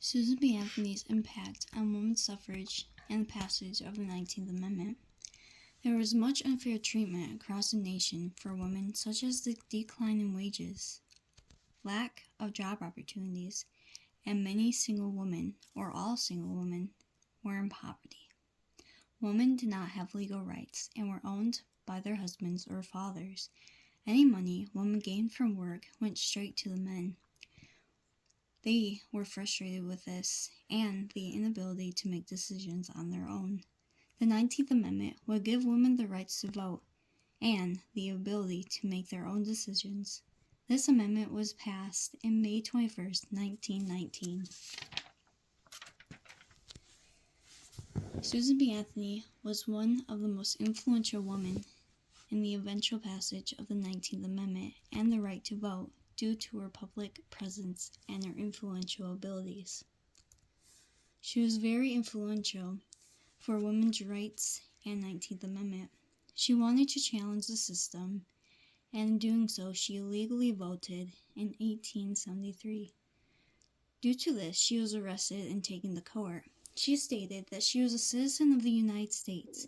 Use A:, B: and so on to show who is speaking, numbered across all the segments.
A: Susan B. Anthony's impact on women's suffrage and the passage of the 19th Amendment. There was much unfair treatment across the nation for women, such as the decline in wages, lack of job opportunities, and many single women, or all single women, were in poverty. Women did not have legal rights and were owned by their husbands or fathers. Any money women gained from work went straight to the men. They were frustrated with this and the inability to make decisions on their own. The 19th Amendment would give women the rights to vote and the ability to make their own decisions. This amendment was passed in May 21st, 1919. Susan B. Anthony was one of the most influential women in the eventual passage of the 19th Amendment and the right to vote due to her public presence and her influential abilities. She was very influential for women's rights and 19th Amendment. She wanted to challenge the system, and in doing so, she illegally voted in 1873. Due to this, she was arrested and taken to court. She stated that she was a citizen of the United States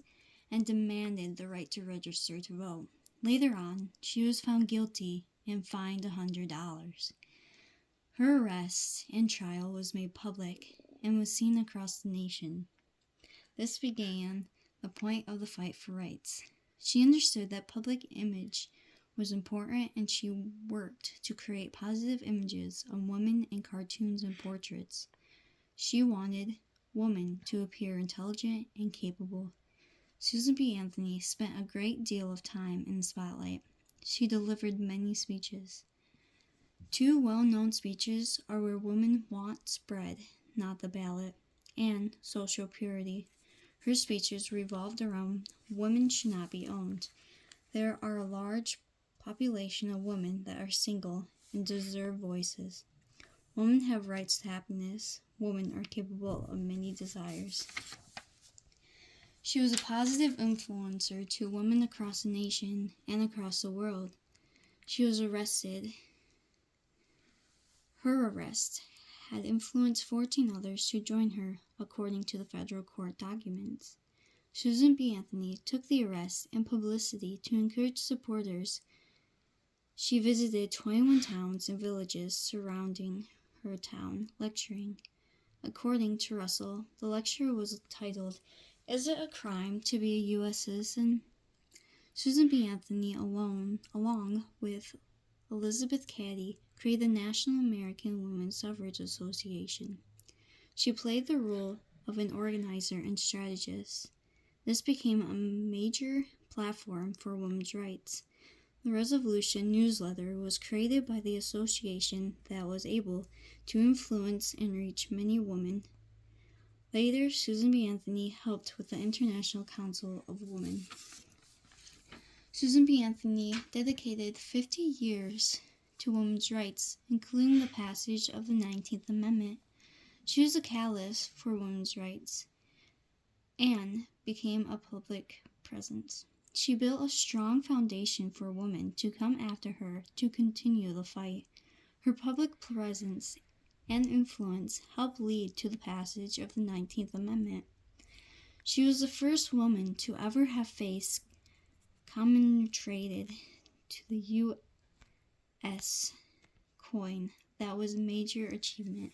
A: and demanded the right to register to vote. Later on, she was found guilty and fined $100. Her arrest and trial was made public and was seen across the nation. This began the point of the fight for rights. She understood that public image was important, and she worked to create positive images of women in cartoons and portraits. She wanted women to appear intelligent and capable. Susan B. Anthony spent a great deal of time in the spotlight. She delivered many speeches. Two well-known speeches are Where Women Want Bread, Not the Ballot, and Social Purity. Her speeches revolved around women should not be owned. There are a large population of women that are single and deserve voices. Women have rights to happiness. Women are capable of many desires. She was a positive influencer to women across the nation and across the world. She was arrested. Her arrest had influenced 14 others to join her, according to the federal court documents. Susan B. Anthony took the arrest and publicity to encourage supporters. She visited 21 towns and villages surrounding her town, lecturing. According to Russell, the lecture was titled, "Is It a Crime to be a U.S. Citizen?" Susan B. Anthony, along with Elizabeth Cady, created the National American Women's Suffrage Association. She played the role of an organizer and strategist. This became a major platform for women's rights. The Resolution newsletter was created by the association that was able to influence and reach many women. Later, Susan B. Anthony helped with the International Council of Women. Susan B. Anthony dedicated 50 years to women's rights, including the passage of the 19th Amendment. She was a catalyst for women's rights and became a public presence. She built a strong foundation for women to come after her to continue the fight. Her public presence and influence helped lead to the passage of the 19th Amendment. She was the first woman to ever have face commemorated to the U.S. coin. That was a major achievement.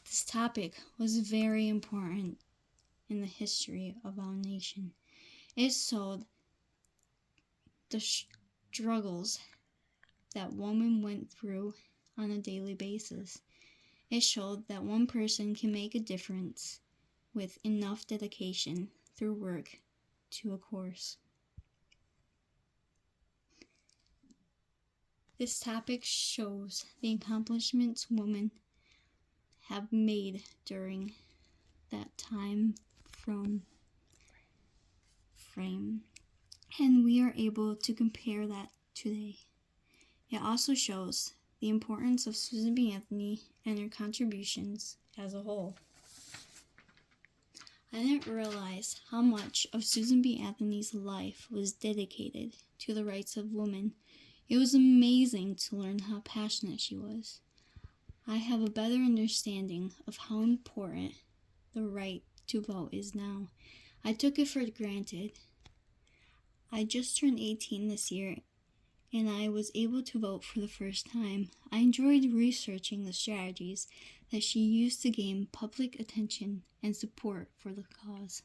A: This topic was very important in the history of our nation. It showed the struggles that women went through on a daily basis. It showed that one person can make a difference with enough dedication through work to a course. This topic shows the accomplishments women have made during that time frame, and we are able to compare that today. It also shows the importance of Susan B. Anthony and her contributions as a whole. I didn't realize how much of Susan B. Anthony's life was dedicated to the rights of women. It was amazing to learn how passionate she was. I have a better understanding of how important the right to vote is now. I took it for granted. I just turned 18 this year, and I was able to vote for the first time. I enjoyed researching the strategies that she used to gain public attention and support for the cause.